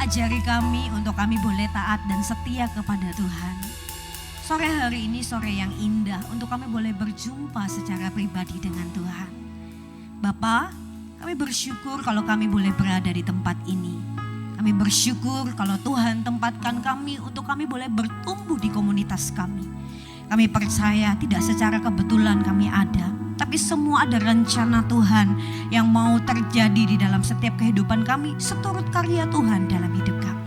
ajari kami untuk kami boleh taat dan setia kepada Tuhan. Sore hari ini sore yang indah untuk kami boleh berjumpa secara pribadi dengan Tuhan. Bapa, kami bersyukur kalau kami boleh berada di tempat ini. Kami bersyukur kalau Tuhan tempatkan kami untuk kami boleh bertumbuh di komunitas kami. Kami percaya tidak secara kebetulan kami ada, tapi semua ada rencana Tuhan yang mau terjadi di dalam setiap kehidupan kami seturut karya Tuhan dalam hidup kami.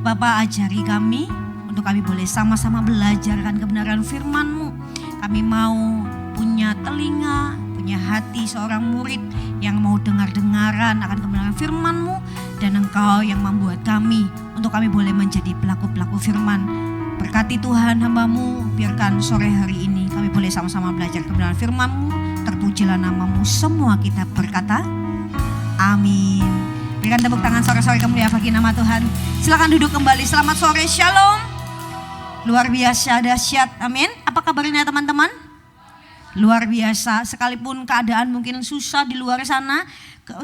Bapa, ajari kami untuk kami boleh sama-sama belajar akan kebenaran firman-Mu. Kami mau punya telinga, punya hati seorang murid yang mau dengar-dengaran akan kebenaran firman-Mu, dan Engkau yang membuat kami untuk kami boleh menjadi pelaku-pelaku firman. Berkati Tuhan hamba-Mu, biarkan sore hari ini kami boleh sama-sama belajar kebenaran firman-Mu. Terpujilah nama-Mu, semua kita berkata amin. Berikan tepuk tangan sore-sore kemuliaan bagi nama Tuhan. Silakan duduk kembali. Selamat sore, shalom. Luar biasa, dahsyat, amin. Apa kabarnya teman-teman? Luar biasa, sekalipun keadaan mungkin susah di luar sana,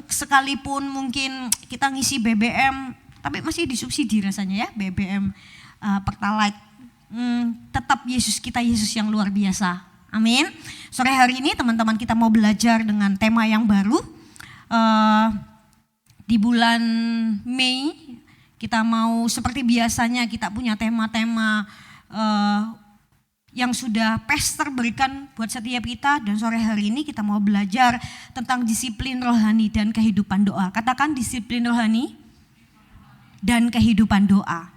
sekalipun mungkin kita ngisi BBM, tapi masih disubsidi rasanya ya BBM Pertalite. Tetap Yesus kita, Yesus yang luar biasa, amin. Sore hari ini teman-teman kita mau belajar dengan tema yang baru. Di bulan Mei kita mau seperti biasanya kita punya tema-tema yang sudah pastor berikan buat setiap kita, dan sore hari ini kita mau belajar tentang disiplin rohani dan kehidupan doa. Katakan disiplin rohani dan kehidupan doa.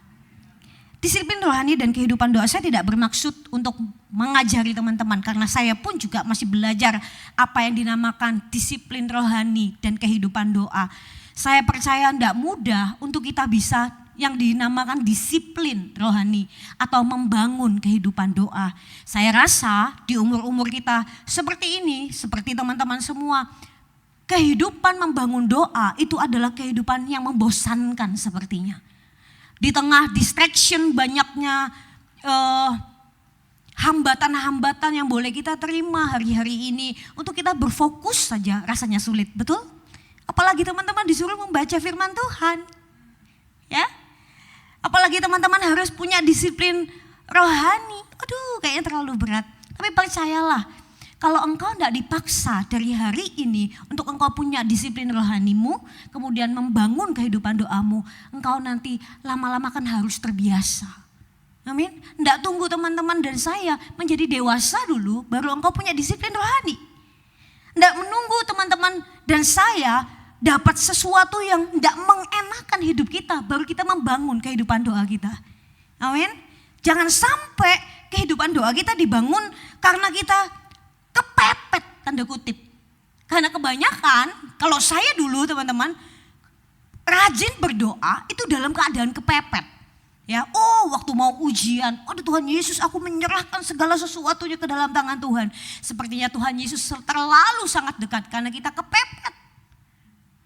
Disiplin rohani dan kehidupan doa, saya tidak bermaksud untuk mengajari teman-teman, karena saya pun juga masih belajar apa yang dinamakan disiplin rohani dan kehidupan doa. Saya percaya tidak mudah untuk kita bisa yang dinamakan disiplin rohani atau membangun kehidupan doa. Saya rasa di umur-umur kita seperti ini, seperti teman-teman semua, kehidupan membangun doa itu adalah kehidupan yang membosankan sepertinya. Di tengah distraction banyaknya hambatan-hambatan yang boleh kita terima hari-hari ini, untuk kita berfokus saja rasanya sulit, betul? Apalagi teman-teman disuruh membaca firman Tuhan, ya. Apalagi teman-teman harus punya disiplin rohani. Aduh, kayaknya terlalu berat. Tapi percayalah, kalau engkau tidak dipaksa dari hari ini untuk engkau punya disiplin rohanimu, kemudian membangun kehidupan doamu, engkau nanti lama-lama kan harus terbiasa. Amin. Tidak tunggu teman-teman dan saya menjadi dewasa dulu baru engkau punya disiplin rohani. Tidak menunggu teman-teman dan saya dapat sesuatu yang tidak mengenakan hidup kita baru kita membangun kehidupan doa kita. Amin. Jangan sampai kehidupan doa kita dibangun karena kita kepepet, tanda kutip. Karena kebanyakan, kalau saya dulu teman-teman, rajin berdoa itu dalam keadaan kepepet. Ya, waktu mau ujian, aduh Tuhan Yesus, aku menyerahkan segala sesuatunya ke dalam tangan Tuhan. Sepertinya Tuhan Yesus terlalu sangat dekat karena kita kepepet.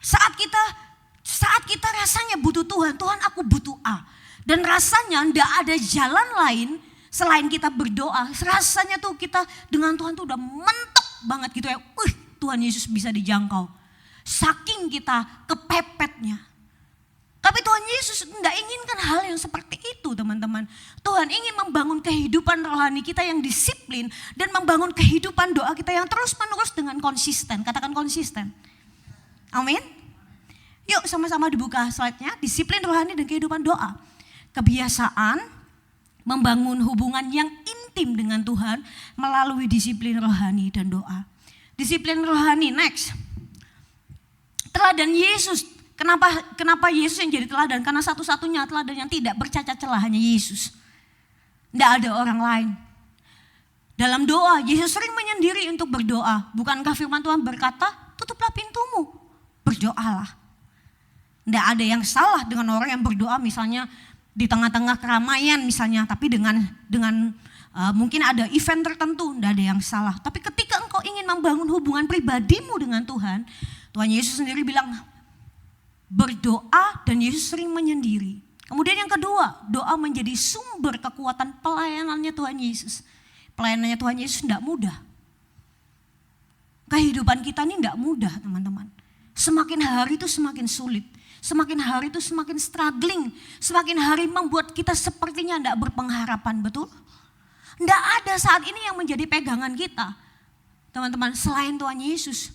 Saat kita rasanya butuh Tuhan, Tuhan aku butuh A. Dan rasanya enggak ada jalan lain selain kita berdoa. Rasanya tuh kita dengan Tuhan tuh udah mentok banget gitu ya. Tuhan Yesus bisa dijangkau. Saking kita kepepetnya. Tapi Tuhan Yesus tidak inginkan hal yang seperti itu teman-teman. Tuhan ingin membangun kehidupan rohani kita yang disiplin. Dan membangun kehidupan doa kita yang terus menerus dengan konsisten. Katakan konsisten. Amin. Yuk sama-sama dibuka slide-nya. Disiplin rohani dan kehidupan doa. Kebiasaan membangun hubungan yang intim dengan Tuhan melalui disiplin rohani dan doa. Disiplin rohani, next. Teladan Yesus. Kenapa Yesus yang jadi teladan? Karena satu-satunya teladan yang tidak bercacat celah hanya Yesus. Tidak ada orang lain. Dalam doa, Yesus sering menyendiri untuk berdoa. Bukankah firman Tuhan berkata, tutuplah pintumu, berdoalah. Tidak ada yang salah dengan orang yang berdoa misalnya di tengah-tengah keramaian misalnya, tapi dengan mungkin ada event tertentu, tidak ada yang salah. Tapi ketika engkau ingin membangun hubungan pribadimu dengan Tuhan, Tuhan Yesus sendiri bilang berdoa, dan Yesus sering menyendiri. Kemudian yang kedua, doa menjadi sumber kekuatan pelayanannya Tuhan Yesus. Pelayanannya Tuhan Yesus tidak mudah. Kehidupan kita ini tidak mudah teman-teman. Semakin hari itu semakin sulit. Semakin hari itu semakin struggling. Semakin hari membuat kita sepertinya tidak berpengharapan, betul? Tidak ada saat ini yang menjadi pegangan kita. Teman-teman, selain Tuhan Yesus.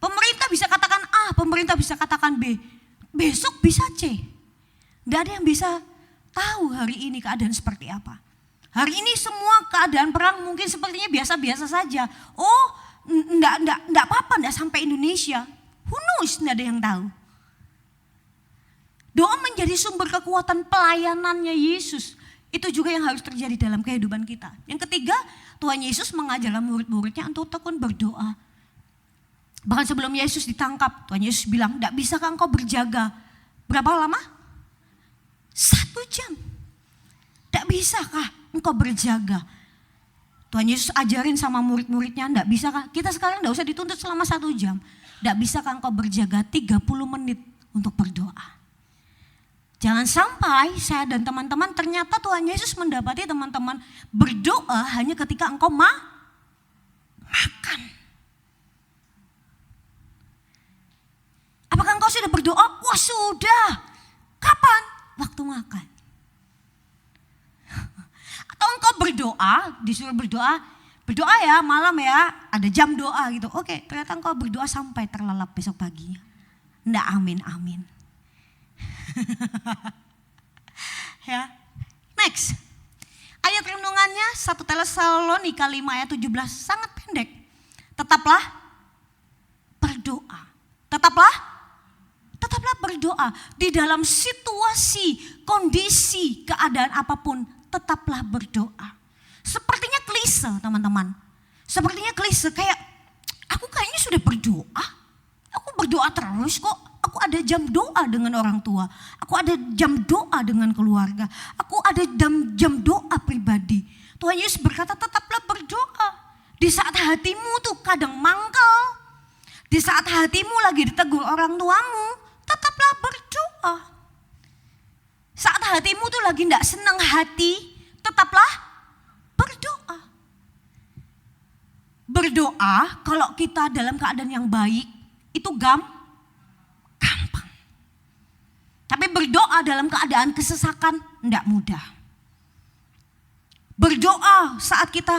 Pemerintah bisa katakan A, pemerintah bisa katakan B. Besok bisa C. Tidak ada yang bisa tahu hari ini keadaan seperti apa. Hari ini semua keadaan perang mungkin sepertinya biasa-biasa saja. Oh, enggak apa-apa, enggak sampai Indonesia. Who knows, enggak ada yang tahu. Doa menjadi sumber kekuatan pelayanannya Yesus. Itu juga yang harus terjadi dalam kehidupan kita. Yang ketiga, Tuhan Yesus mengajarkan murid-muridnya untuk tekun berdoa. Bahkan sebelum Yesus ditangkap, Tuhan Yesus bilang, "Enggak bisakah engkau berjaga?" Berapa lama? 1 jam. Enggak bisakah engkau berjaga? Tuhan Yesus ajarin sama murid-muridnya, enggak bisakah? Kita sekarang enggak usah dituntut selama 1 jam. Enggak bisakah engkau berjaga 30 menit untuk berdoa? Jangan sampai saya dan teman-teman ternyata Tuhan Yesus mendapati teman-teman berdoa hanya ketika engkau makan. Apakah engkau sudah berdoa? Wah, sudah. Kapan? Waktu makan. Atau engkau berdoa, disuruh berdoa ya malam ya, ada jam doa gitu. Oke, ternyata engkau berdoa sampai terlelap besok paginya. Nggak, amin. Ya. Next. Ayat renungannya 1 Tesalonika 5 ayat 17, sangat pendek. Tetaplah berdoa. Tetaplah berdoa. Di dalam situasi, kondisi, keadaan apapun, tetaplah berdoa. Sepertinya klise, teman-teman. Sepertinya klise, kayak aku kayaknya sudah berdoa. Aku berdoa terus kok. Aku ada jam doa dengan orang tua. Aku ada jam doa dengan keluarga. Aku ada jam doa pribadi. Tuhan Yesus berkata, tetaplah berdoa. Di saat hatimu tuh kadang mangkel. Di saat hatimu lagi ditegur orang tuamu, tetaplah berdoa. Saat hatimu tuh lagi gak senang hati, tetaplah berdoa. Berdoa kalau kita dalam keadaan yang baik, itu gampang. Tapi berdoa dalam keadaan kesesakan tidak mudah. Berdoa saat kita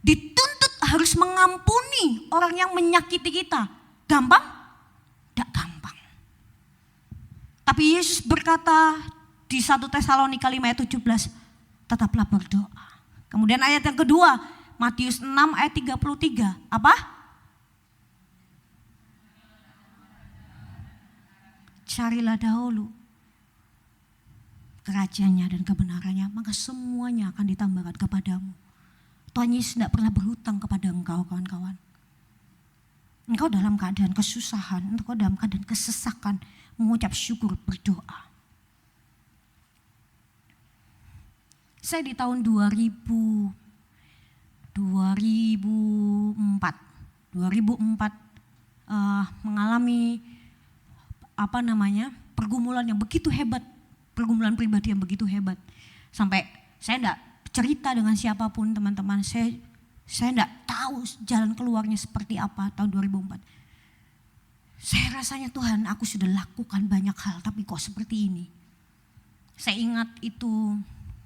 dituntut harus mengampuni orang yang menyakiti kita. Gampang? Tidak gampang. Tapi Yesus berkata di 1 Tesalonika 5 ayat 17, tetaplah berdoa. Kemudian ayat yang kedua, Matius 6 ayat 33. Apa? Carilah dahulu kerajaannya dan kebenarannya, maka semuanya akan ditambahkan kepadamu. Tuhan Yesus tidak pernah berhutang kepada engkau, kawan-kawan. Engkau dalam keadaan kesusahan, engkau dalam keadaan kesesakan, mengucap syukur, berdoa. Saya di tahun 2004 mengalami pergumulan yang begitu hebat. Pergumulan pribadi yang begitu hebat. Sampai saya enggak cerita dengan siapapun, teman-teman. Saya enggak tahu jalan keluarnya seperti apa tahun 2004. Saya rasanya Tuhan, aku sudah lakukan banyak hal tapi kok seperti ini. Saya ingat itu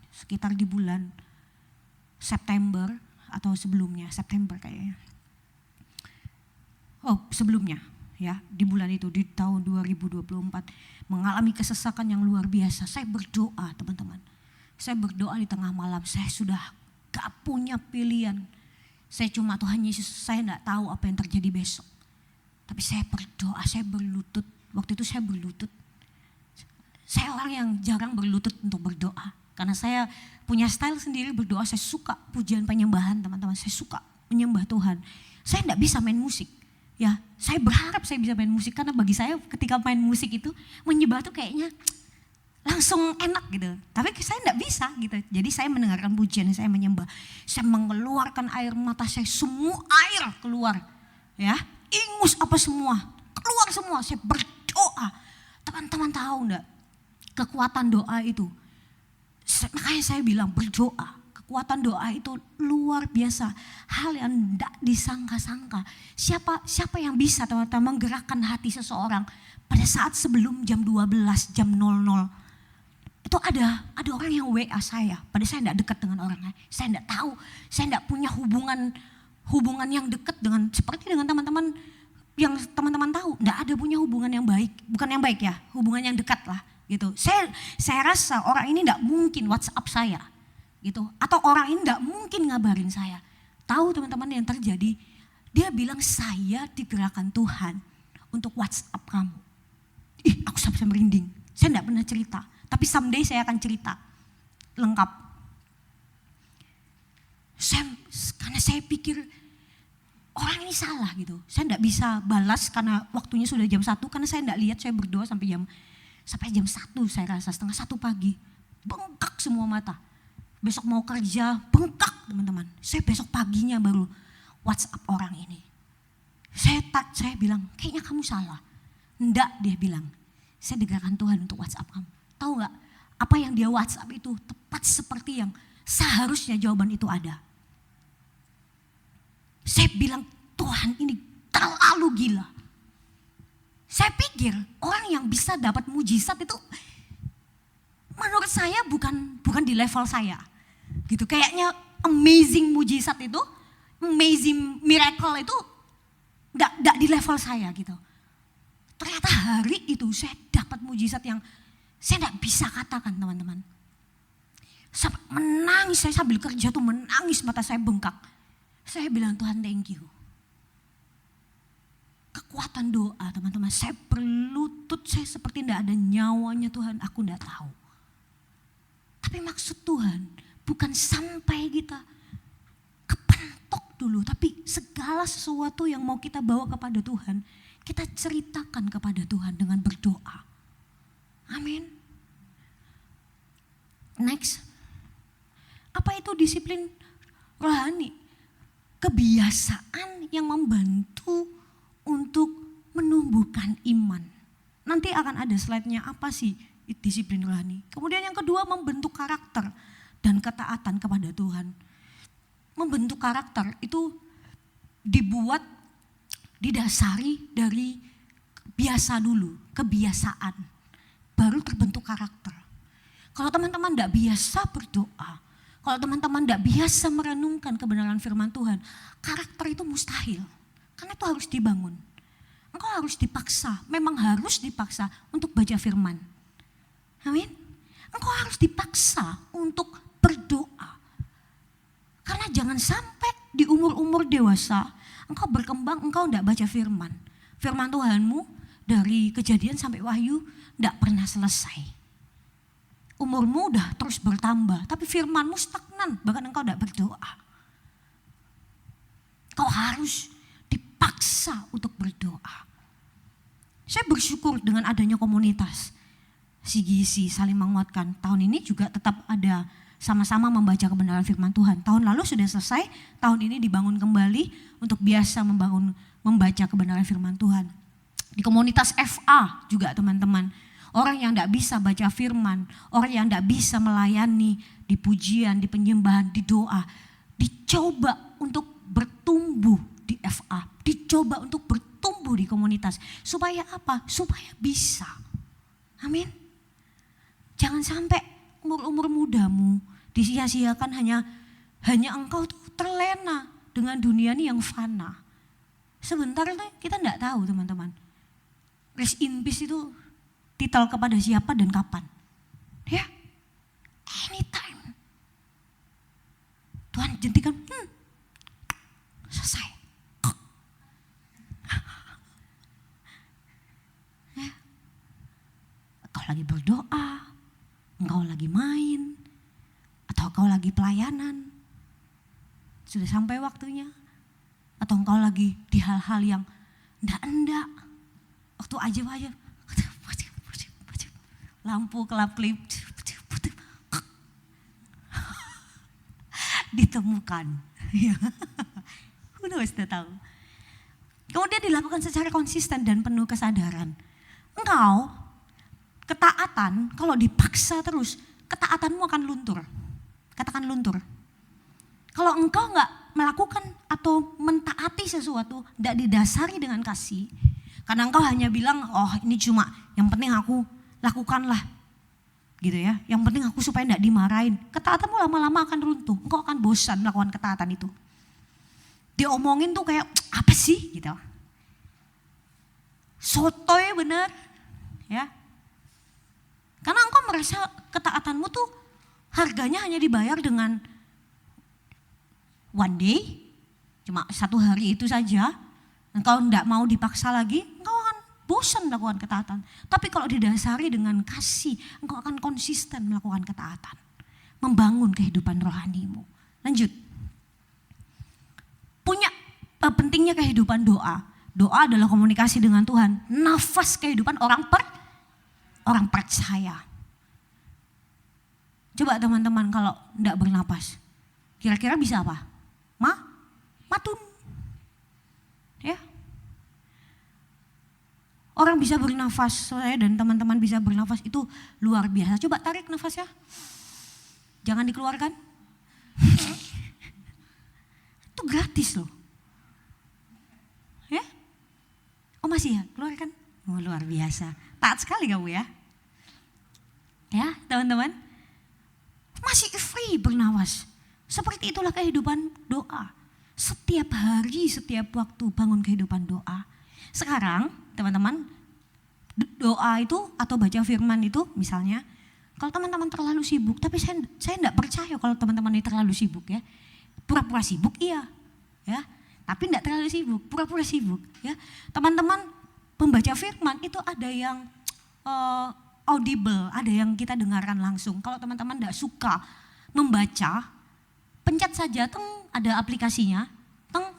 sekitar di bulan September atau sebelumnya, September kayaknya. Oh, sebelumnya. Ya, di bulan itu, di tahun 2024 mengalami kesesakan yang luar biasa. Saya berdoa, teman-teman. Saya berdoa di tengah malam. Saya sudah gak punya pilihan. Saya cuma Tuhan Yesus, saya gak tahu apa yang terjadi besok. Tapi saya berdoa, saya berlutut. Waktu itu saya berlutut. Saya orang yang jarang berlutut untuk berdoa. Karena saya punya style sendiri berdoa. Saya suka pujian penyembahan, teman-teman. Saya suka menyembah Tuhan. Saya gak bisa main musik. Ya, saya berharap saya bisa main musik karena bagi saya ketika main musik itu menyembah tuh kayaknya langsung enak gitu. Tapi saya enggak bisa gitu. Jadi saya mendengarkan pujian, saya menyembah. Saya mengeluarkan air mata saya, semua air keluar. Ya, ingus apa semua, keluar semua. Saya berdoa. Teman-teman tahu enggak kekuatan doa itu? Makanya saya bilang berdoa. kekuatan doa itu luar biasa. Hal yang tidak disangka-sangka. Siapa yang bisa teman-teman menggerakkan hati seseorang pada saat sebelum jam 12, jam 00. Itu ada orang yang WA saya. Padahal saya tidak dekat dengan orangnya. Saya tidak tahu. Saya tidak punya hubungan yang dekat dengan seperti dengan teman-teman yang teman-teman tahu. Tidak ada punya hubungan yang baik. Bukan yang baik ya, hubungan yang dekat lah. Gitu. Saya rasa orang ini tidak mungkin WhatsApp saya. Gitu. Atau orang ini tidak mungkin ngabarin saya. Tahu teman-teman yang terjadi. Dia bilang saya digerakkan Tuhan untuk WhatsApp kamu. Aku sampai merinding. Saya tidak pernah cerita. Tapi someday saya akan cerita lengkap. Karena saya pikir orang ini salah gitu. Saya tidak bisa balas karena waktunya sudah jam 1. Karena saya tidak lihat, saya berdoa sampai jam 1 saya rasa, setengah 1 pagi. Bengkak semua mata. Besok mau kerja, bengkak teman-teman. Saya besok paginya baru WhatsApp orang ini. Saya bilang, kayaknya kamu salah. Enggak, dia bilang. Saya digerakkan Tuhan untuk WhatsApp kamu. Tahu gak, apa yang dia WhatsApp itu tepat seperti yang seharusnya jawaban itu ada. Saya bilang, Tuhan ini terlalu gila. Saya pikir orang yang bisa dapat mujizat itu menurut saya bukan di level saya. Gitu, kayaknya amazing mujizat itu, amazing miracle itu enggak di level saya gitu. Ternyata hari itu saya dapat mujizat yang saya enggak bisa katakan teman-teman. Menangis, saya sambil kerja tuh menangis, mata saya bengkak. Saya bilang, Tuhan thank you. Kekuatan doa teman-teman, saya berlutut, saya seperti tidak ada nyawanya Tuhan, aku tidak tahu. Tapi maksud Tuhan bukan sampai kita kepentok dulu, tapi segala sesuatu yang mau kita bawa kepada Tuhan, kita ceritakan kepada Tuhan dengan berdoa. Amin. Next, apa itu disiplin rohani? Kebiasaan yang membantu untuk menumbuhkan iman. Nanti akan ada slide-nya apa sih disiplin rohani. Kemudian yang kedua, membentuk karakter dan ketaatan kepada Tuhan. Membentuk karakter itu dibuat, didasari dari biasa dulu, kebiasaan. Baru terbentuk karakter. Kalau teman-teman tidak biasa berdoa, kalau teman-teman tidak biasa merenungkan kebenaran firman Tuhan, karakter itu mustahil. Karena itu harus dibangun. Engkau harus dipaksa, memang harus dipaksa untuk baca firman. Amin. Engkau harus dipaksa untuk berdoa. Karena jangan sampai di umur-umur dewasa, engkau berkembang, engkau tidak baca firman. Firman Tuhanmu dari Kejadian sampai Wahyu tidak pernah selesai. Umurmu udah terus bertambah, tapi firmanmu stagnan, bahkan engkau tidak berdoa. Kau harus dipaksa untuk berdoa. Saya bersyukur dengan adanya komunitas CGC saling menguatkan. Tahun ini juga tetap ada sama-sama membaca kebenaran firman Tuhan. Tahun lalu sudah selesai, tahun ini dibangun kembali untuk biasa membaca kebenaran firman Tuhan. Di komunitas FA juga teman-teman, orang yang tidak bisa baca firman, orang yang tidak bisa melayani di pujian, di penyembahan, di doa, dicoba untuk bertumbuh di FA, dicoba untuk bertumbuh di komunitas. Supaya apa? Supaya bisa. Amin. Jangan sampai umur-umur mudamu disia-siakan hanya engkau tuh terlena dengan dunia ini yang fana. Sebentar itu kita tidak tahu teman-teman. Rest in peace itu titel kepada siapa dan kapan. Ya, anytime. Tuhan jentikan, selesai. Ya. Engkau lagi berdoa, engkau lagi main, atau engkau lagi pelayanan. Sudah sampai waktunya. Atau engkau lagi di hal-hal yang enggak. Waktu aja. Lampu kelap-kelip. Ditemukan. Who knows, tidak tahu. Kemudian dilakukan secara konsisten dan penuh kesadaran. Engkau, ketaatan kalau dipaksa terus, ketaatanmu akan luntur. Katakan luntur. Kalau engkau nggak melakukan atau mentaati sesuatu, tidak didasari dengan kasih, karena engkau hanya bilang, oh ini cuma yang penting aku lakukanlah, gitu ya. Yang penting aku supaya tidak dimarahin. Ketaatanmu lama-lama akan runtuh, engkau akan bosan melakukan ketaatan itu. Diomongin tuh kayak apa sih gitu. Sotoy bener, ya. Karena engkau merasa ketaatanmu tuh harganya hanya dibayar dengan one day, cuma satu hari itu saja. Engkau tidak mau dipaksa lagi, engkau akan bosan melakukan ketaatan. Tapi kalau didasari dengan kasih, engkau akan konsisten melakukan ketaatan. Membangun kehidupan rohanimu. Lanjut. Pentingnya kehidupan doa. Doa adalah komunikasi dengan Tuhan. Nafas kehidupan orang percaya. Coba teman-teman kalau tidak bernapas, kira-kira bisa apa? Matun. Ya. Orang bisa bernafas, saya dan teman-teman bisa bernafas itu luar biasa. Coba tarik nafasnya. Jangan dikeluarkan. Itu gratis loh. Ya? Oh masih ya, keluarkan. Oh luar biasa. Taat sekali kamu ya. Ya teman-teman. Masih free bernafas. Seperti itulah kehidupan doa. Setiap hari, setiap waktu bangun kehidupan doa. Sekarang teman-teman, doa itu atau baca firman itu misalnya, kalau teman-teman terlalu sibuk, tapi saya tidak percaya kalau teman-teman ini terlalu sibuk ya. Pura-pura sibuk iya, ya. Tapi tidak terlalu sibuk, pura-pura sibuk ya. Teman-teman membaca firman itu ada yang audible, ada yang kita dengarkan langsung. Kalau teman-teman tidak suka membaca, pencet saja, ada aplikasinya,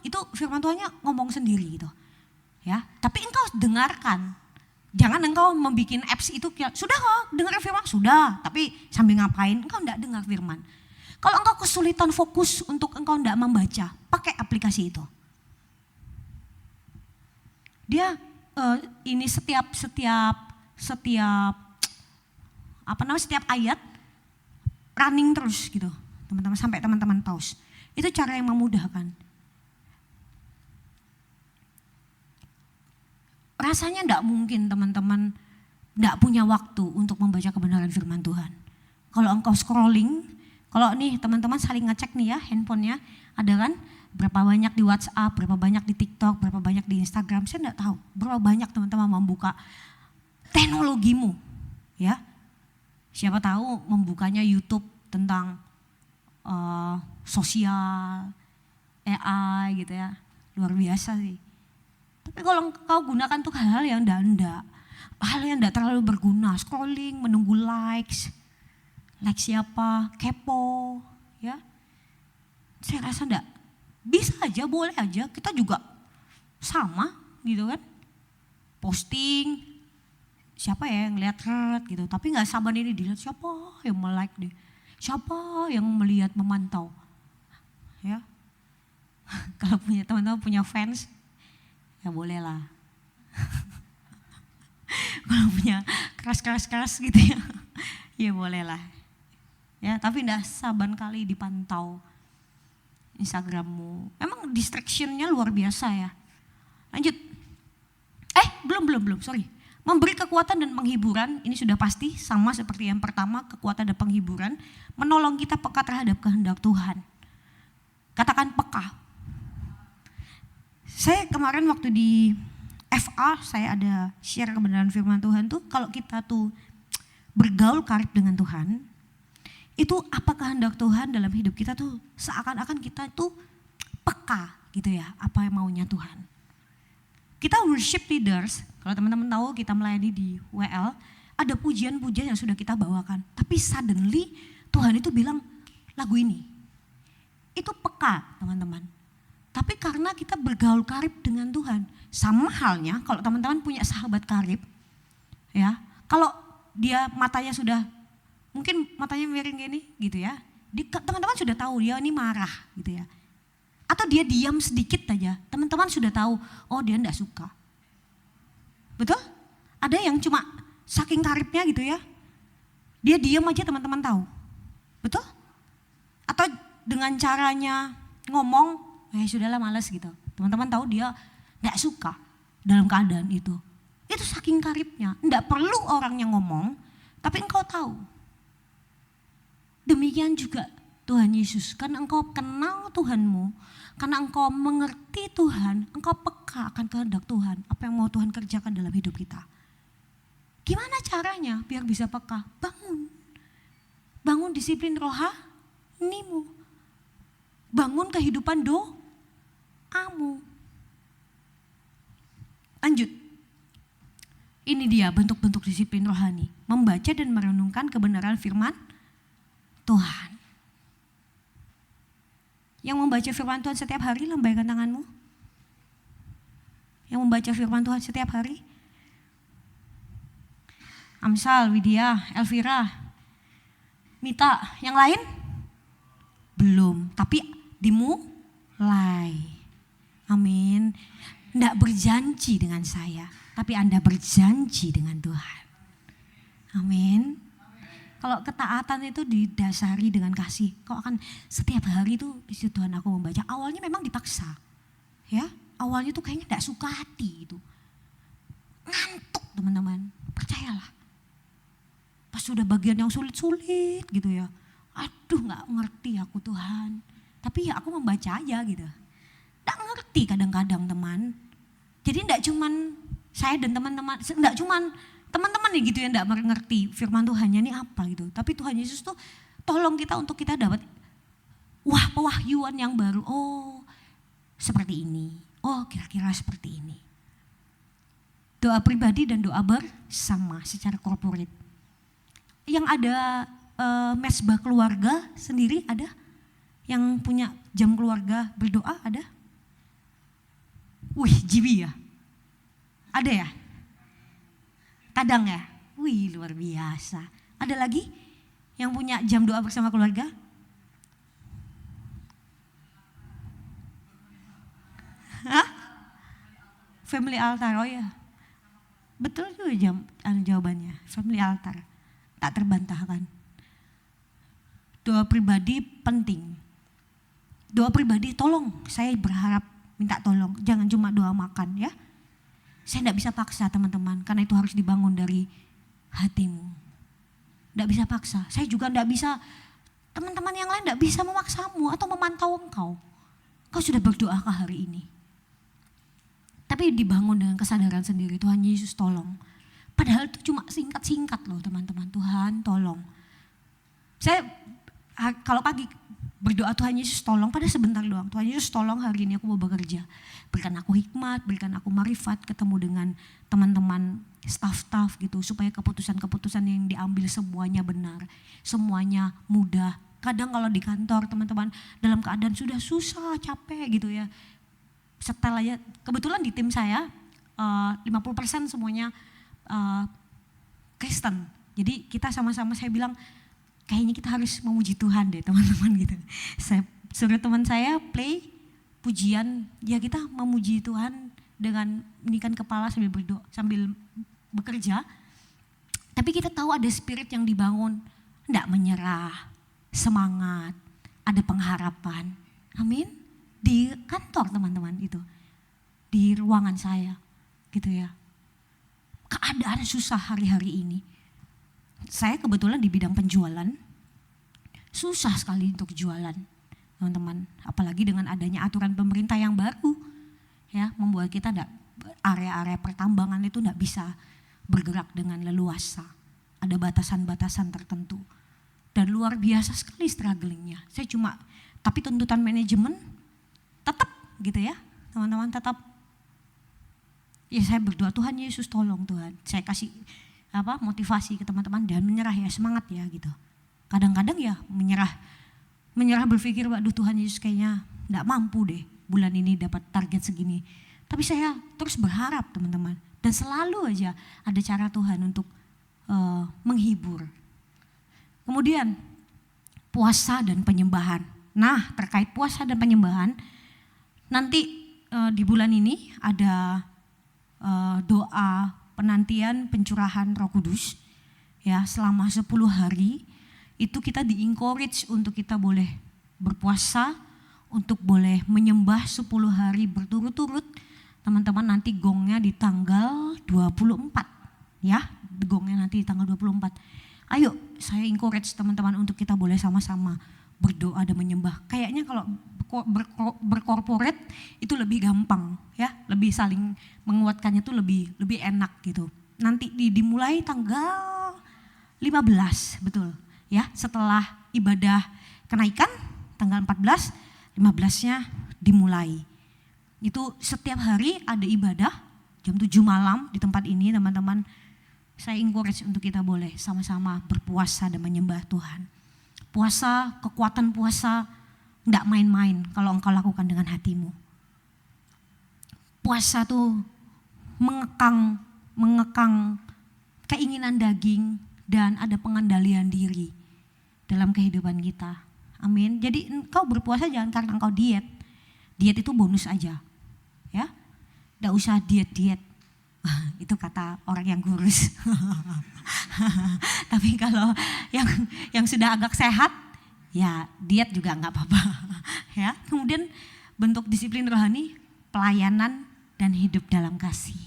itu firman Tuhannya ngomong sendiri gitu. Ya, tapi engkau dengarkan. Jangan engkau membuat apps itu, sudah kok dengar firman, sudah, tapi sambil ngapain, engkau tidak dengar firman. Kalau engkau kesulitan fokus untuk engkau tidak membaca, pakai aplikasi itu. Dia ini setiap ayat running terus gitu, teman-teman, sampai teman-teman pause. Itu cara yang memudahkan. Rasanya tidak mungkin teman-teman tidak punya waktu untuk membaca kebenaran firman Tuhan. Kalau engkau scrolling, kalau nih teman-teman saling ngecek nih ya handphonenya, ada kan berapa banyak di WhatsApp, berapa banyak di TikTok, berapa banyak di Instagram, saya tidak tahu berapa banyak teman-teman membuka teknologimu ya. Siapa tahu membukanya YouTube tentang sosial, AI gitu ya, luar biasa sih. Tapi kalau kau gunakan tuh hal-hal yang enggak, hal yang enggak terlalu berguna, scrolling, menunggu likes siapa, kepo, ya. Saya rasa enggak, bisa aja, boleh aja, kita juga sama gitu kan. Posting, siapa ya yang lihat gitu, tapi enggak sabar ini dilihat siapa yang like deh, siapa yang melihat, memantau, ya. Kalau punya teman-teman punya fans, ya boleh lah. Kalau punya keras gitu ya, ya boleh lah. Ya, tapi enggak saban kali dipantau Instagrammu. Emang distractionnya luar biasa ya. Lanjut. Belum, sorry. Memberi kekuatan dan penghiburan, ini sudah pasti sama seperti yang pertama, kekuatan dan penghiburan. Menolong kita peka terhadap kehendak Tuhan. Katakan peka. Saya kemarin waktu di FA, saya ada share kebenaran firman Tuhan tuh, kalau kita tuh bergaul karib dengan Tuhan, itu apa kehendak Tuhan dalam hidup kita tuh seakan-akan kita tuh peka gitu ya, apa yang maunya Tuhan. Kita worship leaders, kalau teman-teman tahu kita melayani di WL, ada pujian-pujian yang sudah kita bawakan. Tapi suddenly Tuhan itu bilang lagu ini. Itu peka teman-teman. Tapi karena kita bergaul karib dengan Tuhan. Sama halnya kalau teman-teman punya sahabat karib. Ya, kalau dia matanya sudah, mungkin matanya miring gini gitu ya. Teman-teman sudah tahu dia ini marah gitu ya. Atau dia diam sedikit aja, teman-teman sudah tahu, oh dia enggak suka. Betul? Ada yang cuma saking karibnya gitu ya. Dia diam aja teman-teman tahu. Betul? Atau dengan caranya ngomong, sudahlah males gitu. Teman-teman tahu dia gak suka dalam keadaan itu. Itu saking karibnya, gak perlu orang yang ngomong, tapi engkau tahu. Demikian juga Tuhan Yesus, karena engkau kenal Tuhanmu, karena engkau mengerti Tuhan, engkau peka akan kehendak Tuhan, apa yang mau Tuhan kerjakan dalam hidup kita. Gimana caranya biar bisa peka? Bangun disiplin rohanimu. Bangun kehidupan doamu. Lanjut. Ini dia bentuk-bentuk disiplin rohani. Membaca dan merenungkan kebenaran firman Tuhan. Yang membaca firman Tuhan setiap hari, lambaikan tanganmu. Yang membaca firman Tuhan setiap hari. Amsal, Widya, Elvira, Mita, yang lain? Belum, tapi dimulai. Amin. Tidak berjanji dengan saya, tapi Anda berjanji dengan Tuhan. Amin. Kalau ketaatan itu didasari dengan kasih, kau akan setiap hari itu isi Tuhan aku membaca. Awalnya memang dipaksa, ya. Awalnya tuh kayaknya tidak suka hati itu, ngantuk teman-teman. Percayalah. Pas sudah bagian yang sulit-sulit gitu ya, aduh nggak ngerti aku Tuhan. Tapi ya aku membaca aja gitu. Nggak ngerti kadang-kadang teman. Jadi nggak cuman saya dan teman-teman, nggak cuman teman-teman nih gitu yang nggak mengerti firman Tuhannya ini apa gitu. Tapi Tuhan Yesus tuh tolong kita untuk kita dapat pewahyuan yang baru. Oh seperti ini, oh kira-kira seperti ini. Doa pribadi dan doa bersama secara korporat. Yang ada mesbah keluarga sendiri ada? Yang punya jam keluarga berdoa ada? Wih, jibi ya? Ada ya? Kadang ya? Wih, luar biasa. Ada lagi yang punya jam doa bersama keluarga? Hah? Family altar, oh ya. Betul juga jawabannya, family altar. Tak terbantahkan. Doa pribadi penting. Doa pribadi tolong, saya berharap minta tolong. Jangan cuma doa makan ya. Saya tidak bisa paksa teman-teman, karena itu harus dibangun dari hatimu. Tidak bisa paksa, saya juga tidak bisa, teman-teman yang lain tidak bisa memaksamu atau memantau engkau. Kau sudah berdoakah hari ini? Tapi dibangun dengan kesadaran sendiri, Tuhan Yesus tolong. Padahal itu cuma singkat-singkat loh teman-teman. Tuhan tolong. Saya kalau pagi berdoa Tuhan Yesus tolong, pada sebentar doang. Tuhan Yesus tolong hari ini aku mau bekerja. Berikan aku hikmat, berikan aku marifat, ketemu dengan teman-teman staff-staff gitu. Supaya keputusan-keputusan yang diambil semuanya benar. Semuanya mudah. Kadang kalau di kantor teman-teman dalam keadaan sudah susah, capek gitu ya. Setel aja, kebetulan di tim saya 50% semuanya Kristen. Jadi kita sama-sama, saya bilang kayaknya kita harus memuji Tuhan deh teman-teman gitu. Saya suruh teman saya play pujian, ya kita memuji Tuhan dengan meninggikan kepala sambil berdoa, sambil bekerja. Tapi kita tahu ada spirit yang dibangun, enggak menyerah, semangat, ada pengharapan. Amin. Di kantor teman-teman itu, di ruangan saya gitu ya. Keadaan susah hari-hari ini. Saya kebetulan di bidang penjualan, susah sekali untuk jualan teman-teman. Apalagi dengan adanya aturan pemerintah yang baru, ya membuat kita area-area pertambangan itu tidak bisa bergerak dengan leluasa. Ada batasan-batasan tertentu. Dan luar biasa sekali strugglingnya. Tapi tuntutan manajemen tetap gitu ya teman-teman, tetap. Ya saya berdoa Tuhan Yesus tolong Tuhan. Saya kasih motivasi ke teman-teman dan menyerah ya, semangat ya gitu. Kadang-kadang ya menyerah berpikir waduh Tuhan Yesus kayaknya enggak mampu deh bulan ini dapat target segini. Tapi saya terus berharap teman-teman. Dan selalu aja ada cara Tuhan untuk menghibur. Kemudian puasa dan penyembahan. Nah terkait puasa dan penyembahan, nanti di bulan ini ada doa penantian pencurahan Roh Kudus ya selama 10 hari. Itu kita di-encourage untuk kita boleh berpuasa untuk boleh menyembah 10 hari berturut-turut. Teman-teman nanti gongnya di tanggal 24 ya, gongnya nanti di tanggal 24. Ayo saya encourage teman-teman untuk kita boleh sama-sama berdoa dan menyembah. Kayaknya kalau berkorporat itu lebih gampang ya, lebih saling menguatkannya tuh lebih enak gitu. Nanti dimulai tanggal 15 betul ya, setelah ibadah kenaikan tanggal 14, 15-nya dimulai. Itu setiap hari ada ibadah jam 7 malam di tempat ini teman-teman. Saya encourage untuk kita boleh sama-sama berpuasa dan menyembah Tuhan. Puasa, kekuatan puasa enggak main-main kalau engkau lakukan dengan hatimu. Puasa tuh mengekang keinginan daging dan ada pengendalian diri dalam kehidupan kita. Amin. Jadi engkau berpuasa jangan karena engkau diet. Diet itu bonus aja. Ya. Enggak usah diet-diet. Itu kata orang yang kurus. Tapi kalau yang sudah agak sehat, ya diet juga enggak apa-apa. Ya. Kemudian bentuk disiplin rohani, pelayanan dan hidup dalam kasih.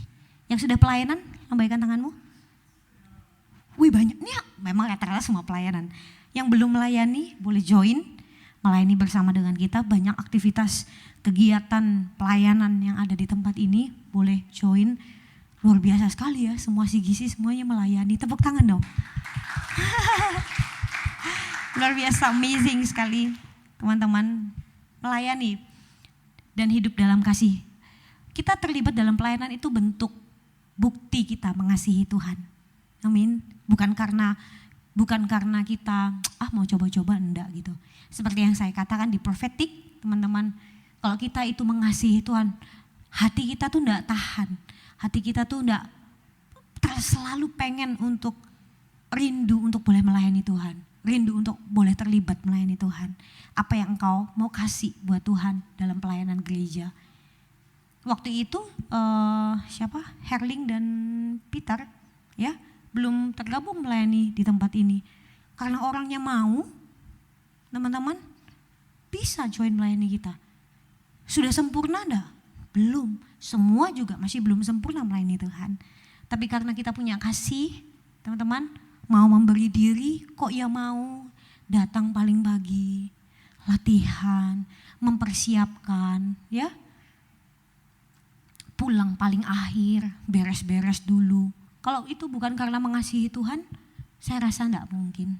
Yang sudah pelayanan, lambaikan tanganmu. Wih banyak, nih memang rata-rata semua pelayanan. Yang belum melayani boleh join, melayani bersama dengan kita. Banyak aktivitas kegiatan pelayanan yang ada di tempat ini, boleh join. Luar biasa sekali ya, semua sigisi semuanya melayani. Tepuk tangan dong. Luar biasa, amazing sekali teman-teman melayani dan hidup dalam kasih. Kita terlibat dalam pelayanan itu bentuk bukti kita mengasihi Tuhan. Amin. Bukan karena kita mau coba-coba, enggak gitu. Seperti yang saya katakan di prophetic, teman-teman, kalau kita itu mengasihi Tuhan, hati kita tuh enggak tahan. Hati kita tuh enggak selalu pengen untuk rindu untuk boleh melayani Tuhan. Rindu untuk boleh terlibat melayani Tuhan. Apa yang engkau mau kasih buat Tuhan dalam pelayanan gereja. Waktu itu Herling dan Peter ya belum tergabung melayani di tempat ini. Karena orangnya mau, teman-teman bisa join melayani kita. Sudah sempurna enggak? Belum. Semua juga masih belum sempurna melayani Tuhan. Tapi karena kita punya kasih, teman-teman, mau memberi diri, kok ya mau datang paling pagi, latihan, mempersiapkan, ya. Pulang paling akhir, beres-beres dulu. Kalau itu bukan karena mengasihi Tuhan, saya rasa enggak mungkin.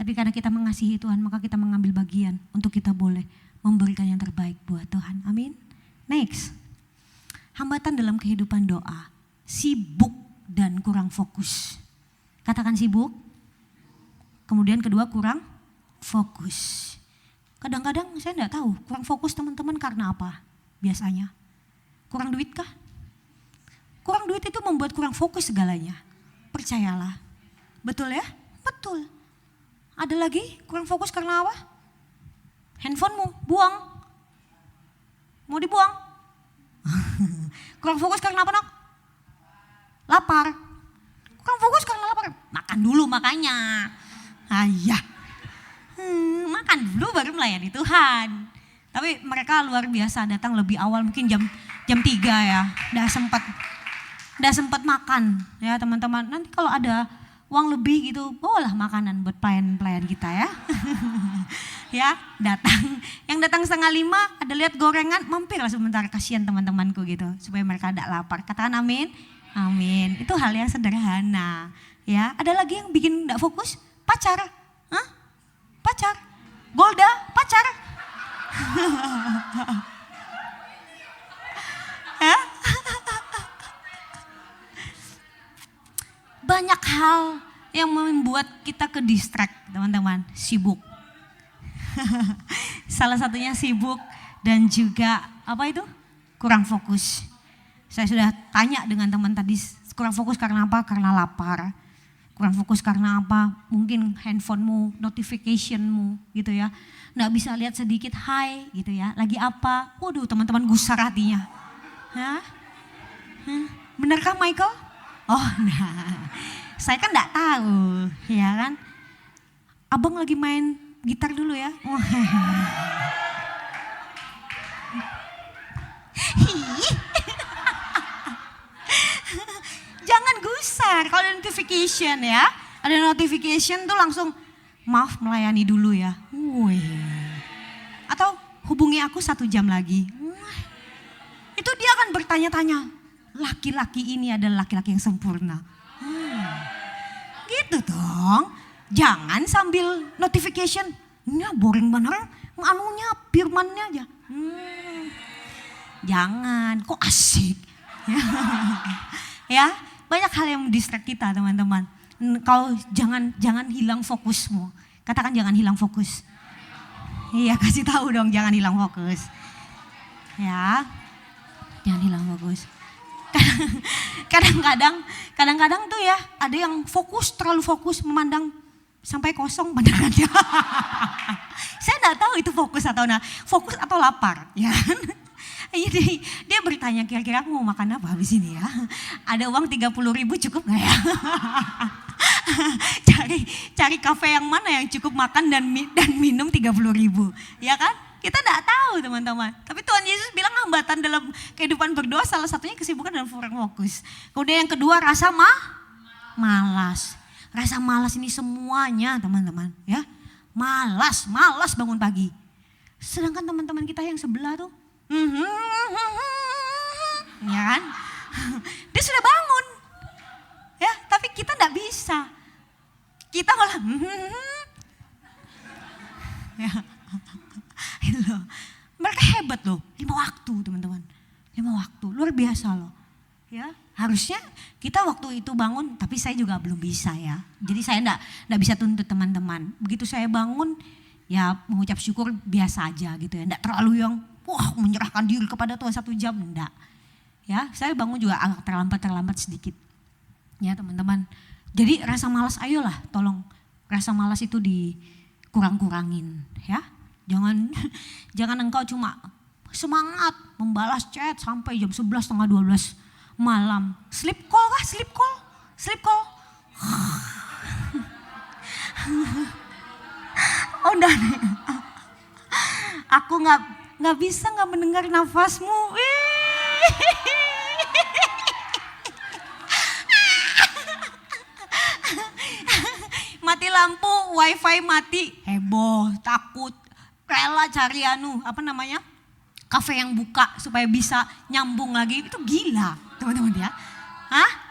Tapi karena kita mengasihi Tuhan, maka kita mengambil bagian untuk kita boleh memberikan yang terbaik buat Tuhan. Amin. Next. Hambatan dalam kehidupan doa, sibuk dan kurang fokus. Katakan sibuk, kemudian kedua kurang fokus. Kadang-kadang saya enggak tahu kurang fokus teman-teman karena apa biasanya. Kurang duit kah? Kurang duit itu membuat kurang fokus segalanya. Percayalah. Betul ya? Betul. Ada lagi kurang fokus karena apa? Handphonemu buang. Mau dibuang. Kurang fokus karena apa, Nok? Lapar. Kurang fokus karena lapar. Makan dulu makanya. Ayah. Makan dulu baru melayani Tuhan. Tapi mereka luar biasa datang lebih awal, mungkin jam 3 ya. Udah sempat makan ya teman-teman. Nanti kalau ada uang lebih gitu, bawalah makanan buat pelayan-pelayan kita ya. Ya datang, yang datang 4:30 ada lihat gorengan, mampirlah sebentar, kasihan teman-temanku gitu, supaya mereka tidak lapar. Katakan amin, amin. Itu hal yang sederhana ya. Ada lagi yang bikin tidak fokus, pacar. Hah? Pacar, Golda, pacar. Ya? Banyak hal yang membuat kita ke distract teman-teman, sibuk. Salah satunya sibuk dan juga apa itu? Kurang fokus. Saya sudah tanya dengan teman tadi, kurang fokus karena apa? Karena lapar. Kurang fokus karena apa? Mungkin handphonemu, notificationmu gitu ya. Nggak bisa lihat sedikit hai gitu ya. Lagi apa? Waduh teman-teman gusar hatinya. Hah? Benarkah Michael? Oh nah, saya kan nggak tahu ya kan. Abang lagi main gitar dulu ya. Jangan gusar kalau ada notification ya. Ada notification tuh langsung maaf melayani dulu ya. Atau hubungi aku 1 jam lagi. Itu dia akan bertanya-tanya. Laki-laki ini adalah laki-laki yang sempurna. Gitu dong. Jangan sambil notification. Ini boring bener. Anunya, firmannya aja. Jangan, kok asik. Ya, banyak hal yang mendistract kita teman-teman. Kau jangan hilang fokusmu. Katakan jangan hilang fokus. Iya, kasih tahu dong jangan hilang fokus. Ya, jangan hilang fokus. Kadang-kadang tuh ya ada yang fokus, terlalu fokus memandang sampai kosong pandangannya. Saya enggak tahu itu fokus atau lapar, ya. Jadi dia bertanya kira-kira aku mau makan apa habis ini ya. Ada uang 30.000 cukup gak ya? cari kafe yang mana yang cukup makan dan minum 30.000, ya kan? Kita enggak tahu teman-teman. Tapi Tuhan Yesus bilang hambatan dalam kehidupan berdoa salah satunya kesibukan dan kurang fokus. Kemudian yang kedua rasa malas. Rasa malas ini semuanya teman-teman ya. Malas bangun pagi. Sedangkan teman-teman kita yang sebelah tuh ya kan? Dia sudah bangun. Ya, tapi kita enggak bisa. Kita malah ya. Loh. Mereka hebat loh, 5 waktu teman-teman. 5 waktu, luar biasa loh. Ya, harusnya kita waktu itu bangun, tapi saya juga belum bisa ya. Jadi saya enggak bisa tuntut teman-teman. Begitu saya bangun, ya mengucap syukur biasa aja gitu ya. Enggak terlalu yang menyerahkan diri kepada Tuhan 1 jam, enggak. Ya, saya bangun juga agak terlambat sedikit. Ya teman-teman. Jadi rasa malas ayolah tolong rasa malas itu dikurang-kurangin ya. Jangan engkau cuma semangat membalas chat sampai jam 11 setengah 12 malam. Sleep call. Oh enggak nih. Aku nggak bisa nggak mendengar nafasmu. Mati lampu, wifi mati, heboh, takut, rela cari kafe yang buka supaya bisa nyambung lagi. Itu gila teman-teman ya.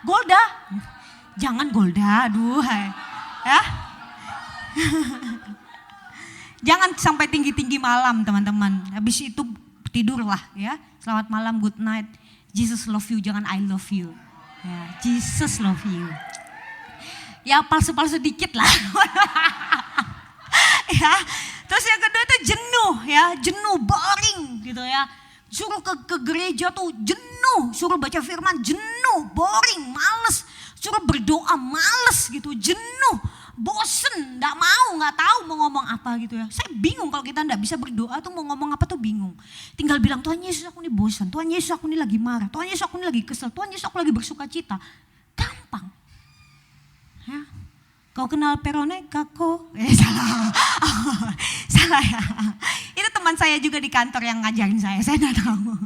Golda? Jangan Golda, aduh. Ya. Jangan sampai tinggi-tinggi malam teman-teman. Habis itu tidurlah ya. Selamat malam, good night. Jesus love you, jangan I love you. Ya, Jesus love you. Ya palsu-palsu dikit lah. Ya. Terus yang kedua itu jenuh, boring gitu ya. Suruh ke gereja tuh jenuh, suruh baca firman jenuh, boring, males. Suruh berdoa males gitu, jenuh, bosen, nggak tahu mau ngomong apa gitu ya. Saya bingung kalau kita nggak bisa berdoa tuh mau ngomong apa tuh bingung. Tinggal bilang Tuhan Yesus aku ini bosan, Tuhan Yesus aku ini lagi marah, Tuhan Yesus aku ini lagi kesel, Tuhan Yesus aku lagi bersuka cita. Gampang. Ya. Kau kenal Veronica kok? Salah ya. Itu teman saya juga di kantor yang ngajarin saya nggak tahu.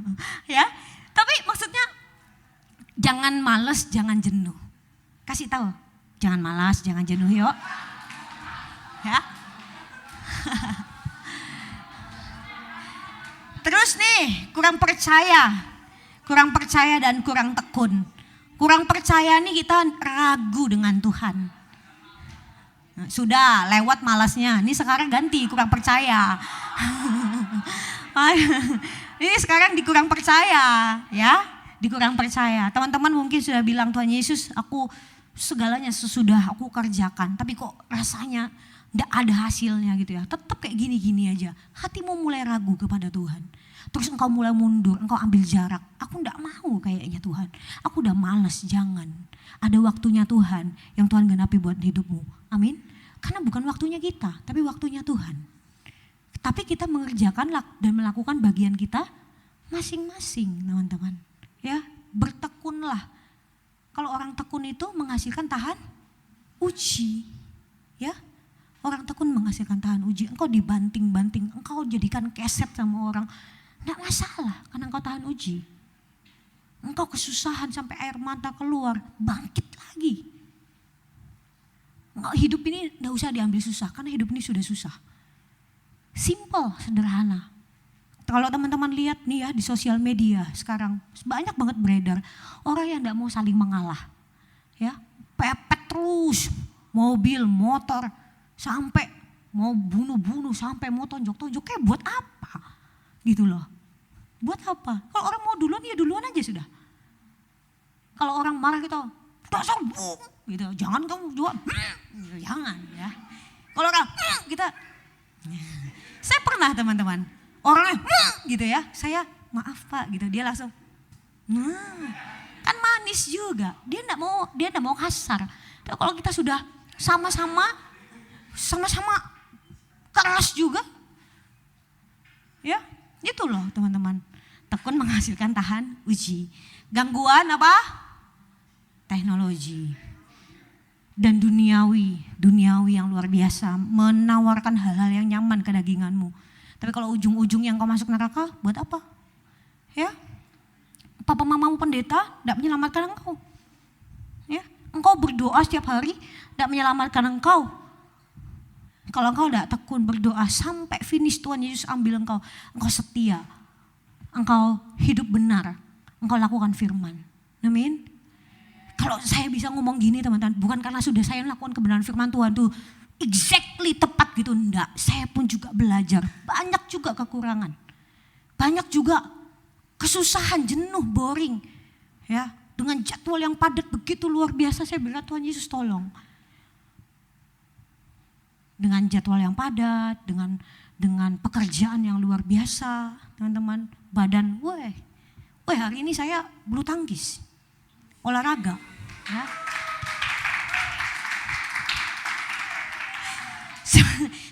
Ya, tapi maksudnya jangan malas, jangan jenuh. Kasih tahu, jangan malas, jangan jenuh yuk. Ya. Terus nih, kurang percaya dan kurang tekun. Kurang percaya nih kita ragu dengan Tuhan. Sudah lewat malasnya, ini sekarang ganti kurang percaya. Ini sekarang dikurang percaya ya, dikurang percaya. Teman-teman mungkin sudah bilang Tuhan Yesus aku segalanya sesudah aku kerjakan. Tapi kok rasanya gak ada hasilnya gitu ya. Tetap kayak gini-gini aja. Hatimu mulai ragu kepada Tuhan. Terus engkau mulai mundur, engkau ambil jarak. Aku gak mau kayaknya Tuhan. Aku udah malas, jangan. Ada waktunya Tuhan yang Tuhan genapi buat hidupmu. Amin. Karena bukan waktunya kita, tapi waktunya Tuhan. Tapi kita mengerjakan dan melakukan bagian kita masing-masing teman-teman. Ya, bertekunlah. Kalau orang tekun itu menghasilkan tahan uji. Ya, Orang tekun menghasilkan tahan uji. Engkau dibanting-banting, engkau jadikan keset sama orang. Enggak masalah karena engkau tahan uji. Engkau kesusahan sampai air mata keluar, bangkit lagi. Hidup ini enggak usah diambil susah karena hidup ini sudah susah. Simple, sederhana. Kalau teman-teman lihat nih ya di sosial media sekarang banyak banget beredar orang yang enggak mau saling mengalah. Ya, pepet terus mobil, motor sampai mau bunuh-bunuh sampai mau tonjok-tonjok kayak buat apa? Gitu loh. Buat apa? Kalau orang mau duluan ya duluan aja sudah. Kalau orang marah kita, dasar gitu. Jangan kamu jual. Jangan ya. Kalau orang kita saya pernah teman-teman, orangnya gitu ya. Saya maaf Pak gitu. Dia langsung kan manis juga. Dia enggak mau kasar. Tapi kalau kita sudah sama-sama keras juga. Ya, itu loh teman-teman. Tekun menghasilkan tahan uji. Gangguan apa? Teknologi. Dan duniawi yang luar biasa. Menawarkan hal-hal yang nyaman ke daginganmu. Tapi kalau ujung-ujung yang kau masuk neraka, buat apa? Ya, papa mamamu pendeta tidak menyelamatkan engkau. Ya, engkau berdoa setiap hari tidak menyelamatkan engkau. Kalau engkau tidak tekun berdoa sampai finish Tuhan Yesus ambil engkau setia, engkau hidup benar, engkau lakukan firman. Amin. Kalau saya bisa ngomong gini teman-teman, bukan karena sudah saya melakukan kebenaran firman Tuhan tuh exactly tepat gitu, enggak. Saya pun juga belajar, banyak juga kekurangan, banyak juga kesusahan, jenuh, boring, ya. Dengan jadwal yang padat begitu luar biasa, saya bilang Tuhan Yesus tolong. Dengan jadwal yang padat, dengan pekerjaan yang luar biasa, teman-teman, badan, weh hari ini saya bulu tangkis, olahraga, ya.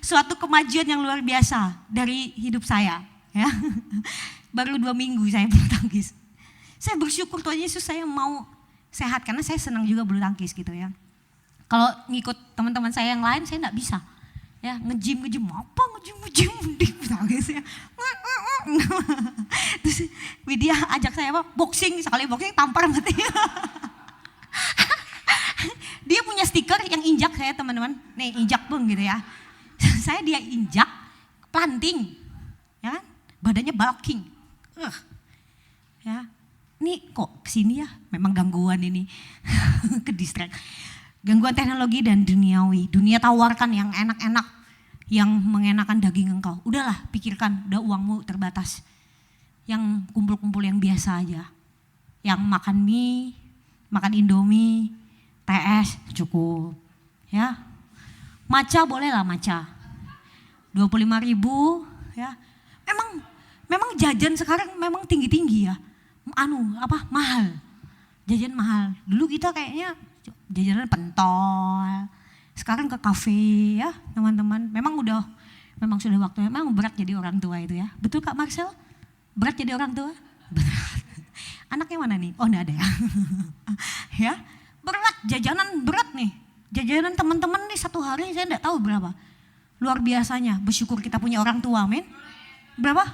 Suatu kemajuan yang luar biasa dari hidup saya, ya. Baru 2 minggu saya bulu tangkis. Saya bersyukur Tuhan Yesus saya mau sehat karena saya senang juga bulu tangkis gitu ya. Kalau ngikut teman-teman saya yang lain saya enggak bisa. Ya, nge-gym apa nge-gym di tangkis ya. Terus Widya ajak saya apa? Boxing, sekali boxing tampar mati. Dia punya stiker yang injak saya teman-teman. Nih injak bang gitu ya. Saya dia injak, planting. Ya kan? Badannya bulking. Ya. Ini kok kesini ya, memang gangguan ini. Ke distract. Gangguan teknologi dan duniawi. Dunia tawarkan yang enak-enak, yang mengenakan daging engkau. Udahlah pikirkan, udah uangmu terbatas. Yang kumpul-kumpul yang biasa aja. Yang makan mie, makan Indomie, TS cukup. Ya. Maca boleh lah maca. 25.000 ya. Memang jajan sekarang memang tinggi-tinggi ya. Mahal. Jajan mahal. Dulu kita kayaknya jajanan pentol. Sekarang ke kafe ya teman-teman. Memang sudah waktunya. Memang berat jadi orang tua itu ya. Betul Kak Marcel? Berat jadi orang tua? Berat. Anaknya mana nih? Oh enggak ada ya. Ya, berat, jajanan berat nih. Jajanan teman-teman nih satu hari saya enggak tahu berapa. Luar biasanya, bersyukur kita punya orang tua, amin. Berapa?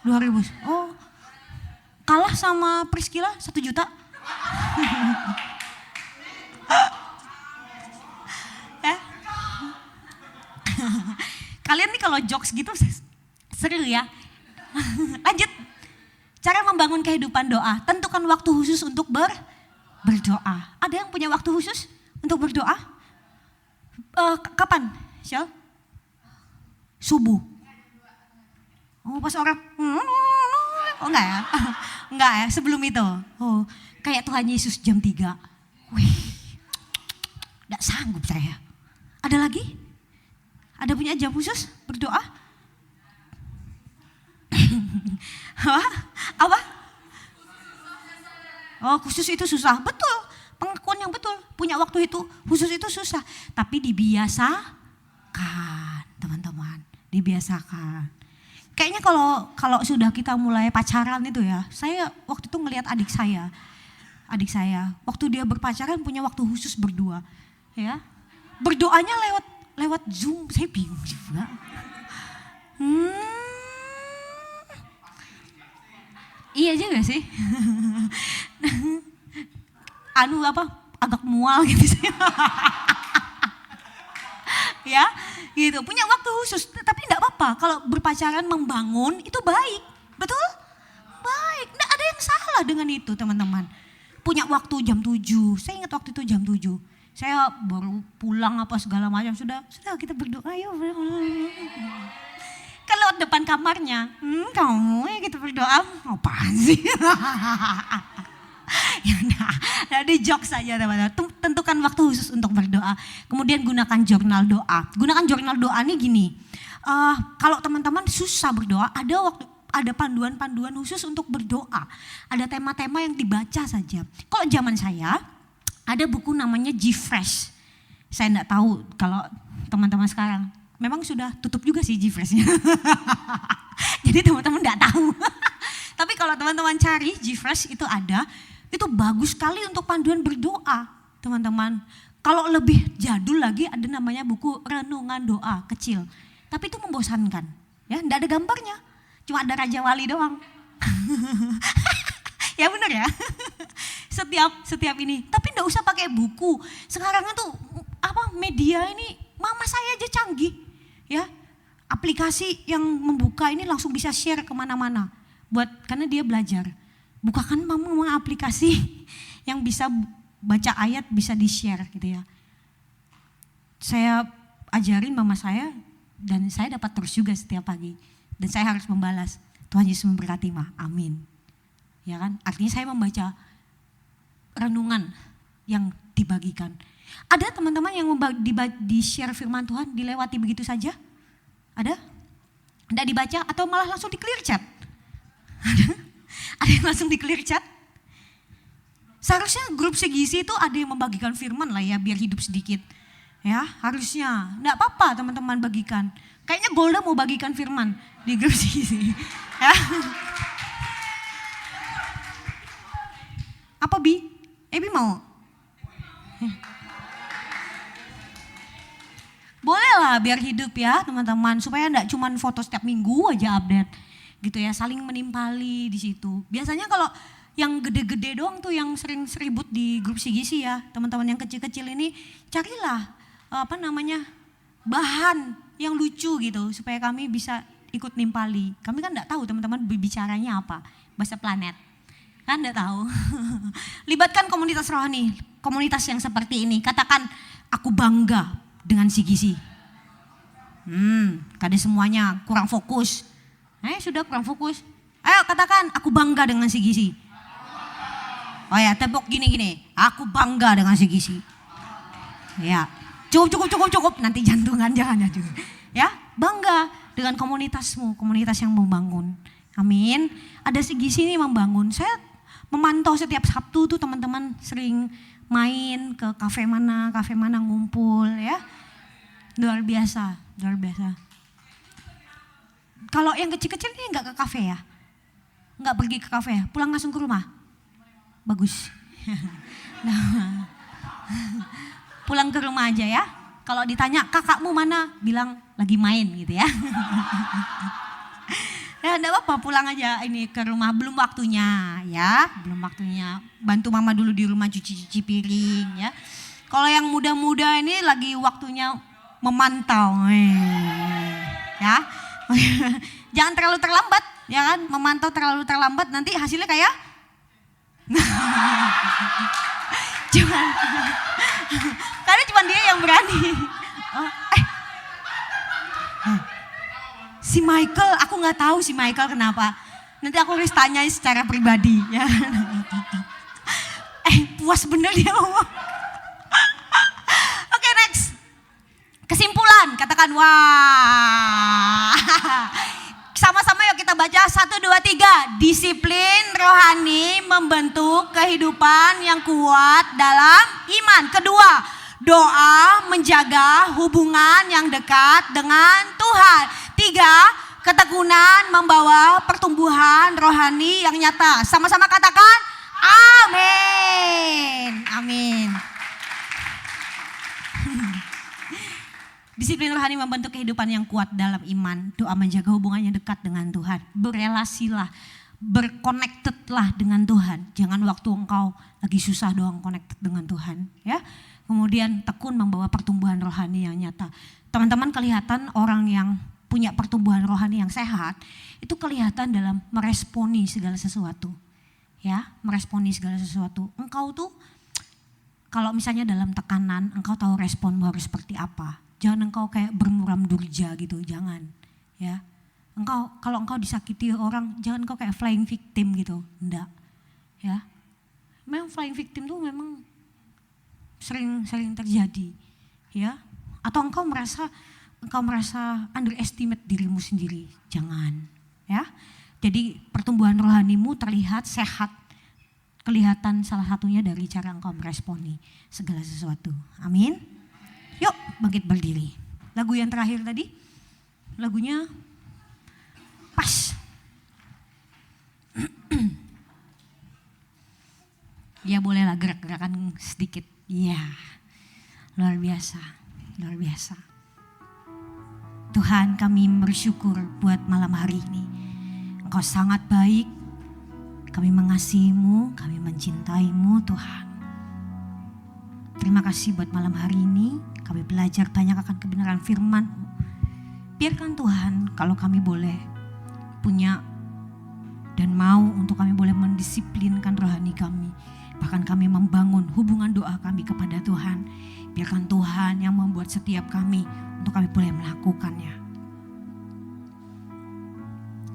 2.000. Oh, kalah sama Priscilla 1 juta. Ya. Kalian nih kalau jokes gitu seru ya. Lanjut. Cara membangun kehidupan doa. Tentukan waktu khusus untuk berdoa. Ada yang punya waktu khusus untuk berdoa? Kapan, Shell? Subuh. Oh pas orang, oh enggak ya? Enggak ya, sebelum itu. Oh, kayak Tuhan Yesus jam 3. Wih, enggak sanggup saya. Ada lagi? Ada punya jam khusus berdoa? Apa? Oh khusus itu susah, betul. Pengakuan yang betul, punya waktu itu khusus itu susah. Tapi dibiasakan teman-teman, dibiasakan. Kayaknya kalau sudah kita mulai pacaran itu ya, saya waktu itu ngelihat adik saya, waktu dia berpacaran punya waktu khusus berdua, ya, berdoanya lewat lewat Zoom, saya bingung juga. Iya juga sih. Agak mual gitu sih. Ya, gitu. Punya waktu khusus, tapi enggak apa-apa. Kalau berpacaran membangun itu baik. Betul? Baik. Enggak ada yang salah dengan itu, teman-teman. Punya waktu jam 7. Saya ingat waktu itu jam 7. Saya baru pulang apa segala macam. Sudah kita berdoa yuk. Kalau depan kamarnya, kamu ya kita berdoa, apaan sih? Ya udah, jadi jokes saja teman-teman. Tentukan waktu khusus untuk berdoa. Kemudian gunakan jurnal doa. Gunakan jurnal doa ini gini. Kalau teman-teman susah berdoa, ada panduan-panduan khusus untuk berdoa. Ada tema-tema yang dibaca saja. Kalau zaman saya ada buku namanya G-Fresh. Saya enggak tahu kalau teman-teman sekarang. Memang sudah tutup juga sih G-Fresh-nya. Jadi teman-teman enggak tahu. Tapi kalau teman-teman cari G-Fresh itu ada. Itu bagus sekali untuk panduan berdoa, teman-teman. Kalau lebih jadul lagi ada namanya buku renungan doa kecil. Tapi itu membosankan, ya, enggak ada gambarnya. Cuma ada Raja Wali doang. Ya benar ya. Setiap ini. Tapi enggak usah pakai buku. Sekarang itu media ini mama saya aja canggih, ya. Aplikasi yang membuka ini langsung bisa share kemana-mana. Karena dia belajar. Bukakan mama aplikasi yang bisa baca ayat bisa di-share gitu ya. Saya ajarin mama saya dan saya dapat terus juga setiap pagi. Dan saya harus membalas. Tuhan Yesus memberkati mah. Amin. Ya kan? Artinya saya membaca renungan yang dibagikan. Ada teman-teman yang di-share firman Tuhan dilewati begitu saja? Ada? Tidak dibaca atau malah langsung di clear chat? Ada yang langsung di clear chat? Seharusnya grup segisi itu ada yang membagikan firman lah ya biar hidup sedikit. Ya harusnya. Enggak apa-apa teman-teman bagikan. Kayaknya Golda mau bagikan firman di grup segisi. Ya. Apa Bi? Bi mau? Boleh lah biar hidup ya teman-teman. Supaya enggak cuma foto setiap minggu aja update. Gitu ya, saling menimpali di situ. Biasanya kalau yang gede-gede doang tuh yang sering seribut di grup CGC ya, teman-teman yang kecil-kecil ini carilah bahan yang lucu gitu supaya kami bisa ikut nimpali. Kami kan enggak tahu teman-teman bicaranya apa, bahasa planet. Kan enggak tahu. Libatkan komunitas rohani, komunitas yang seperti ini. Katakan aku bangga dengan CGC. Kada semuanya kurang fokus. Sudah kurang fokus. Ayo katakan, aku bangga dengan CGC. Oh ya, tepuk gini-gini. Aku bangga dengan CGC. Ya, cukup. Nanti jangan. Ya, bangga dengan komunitasmu, komunitas yang membangun. Amin. Ada CGC ini membangun. Saya memantau setiap Sabtu tuh teman-teman sering main ke kafe mana ngumpul ya. Luar biasa. Kalau yang kecil-kecil ini enggak ke kafe ya? Enggak pergi ke kafe ya? Pulang langsung ke rumah? Bagus. Nah, pulang ke rumah aja ya. Kalau ditanya kakakmu mana? Bilang lagi main gitu ya. Ya enggak apa-apa pulang aja ini ke rumah. Belum waktunya ya. Belum waktunya. Bantu mama dulu di rumah cuci-cuci piring ya. Kalau yang muda-muda ini lagi waktunya memantau. Ya. Jangan terlalu terlambat, ya kan? Memantau terlalu terlambat nanti hasilnya kayak karena cuma dia yang berani. Si Michael, aku nggak tahu si Michael kenapa. Nanti aku harus tanya secara pribadi, ya. Puas bener dia ngomong. Oke, next. Kesimpulan, katakan wah. Sama-sama yuk kita baca 1, 2, 3. Disiplin rohani membentuk kehidupan yang kuat dalam iman. Kedua, doa menjaga hubungan yang dekat dengan Tuhan. 3, ketekunan membawa pertumbuhan rohani yang nyata. Sama-sama katakan amin. Amin. Disiplin rohani membentuk kehidupan yang kuat dalam iman. Doa menjaga hubungan yang dekat dengan Tuhan. Berelasilah, berconnectedlah dengan Tuhan. Jangan waktu engkau lagi susah doang connected dengan Tuhan. Ya. Kemudian tekun membawa pertumbuhan rohani yang nyata. Teman-teman, kelihatan orang yang punya pertumbuhan rohani yang sehat, itu kelihatan dalam meresponi segala sesuatu. Ya, meresponi segala sesuatu. Engkau tuh kalau misalnya dalam tekanan, engkau tahu responmu harus seperti apa. Jangan engkau kayak bermuram durja gitu, jangan. Ya, kalau engkau disakiti orang, jangan engkau kayak flying victim gitu, enggak. Ya, memang flying victim tuh memang sering terjadi. Ya, atau engkau merasa underestimate dirimu sendiri, jangan. Ya, jadi pertumbuhan rohanimu terlihat sehat. Kelihatan salah satunya dari cara engkau meresponi segala sesuatu. Amin. Yuk bangkit berdiri. Lagu yang terakhir tadi, lagunya pas. Ya bolehlah gerak-gerakan sedikit. Iya, luar biasa, luar biasa. Tuhan, kami bersyukur buat malam hari ini. Engkau sangat baik, kami mengasihimu, kami mencintaimu Tuhan. Terima kasih buat malam hari ini, kami belajar banyak akan kebenaran firman-Mu. Biarkan Tuhan kalau kami boleh punya dan mau untuk kami boleh mendisiplinkan rohani kami. Bahkan kami membangun hubungan doa kami kepada Tuhan. Biarkan Tuhan yang membuat setiap kami untuk kami boleh melakukannya.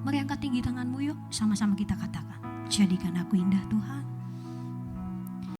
Mari angkat tinggi tanganmu yuk, sama-sama kita katakan. Jadikan aku indah Tuhan.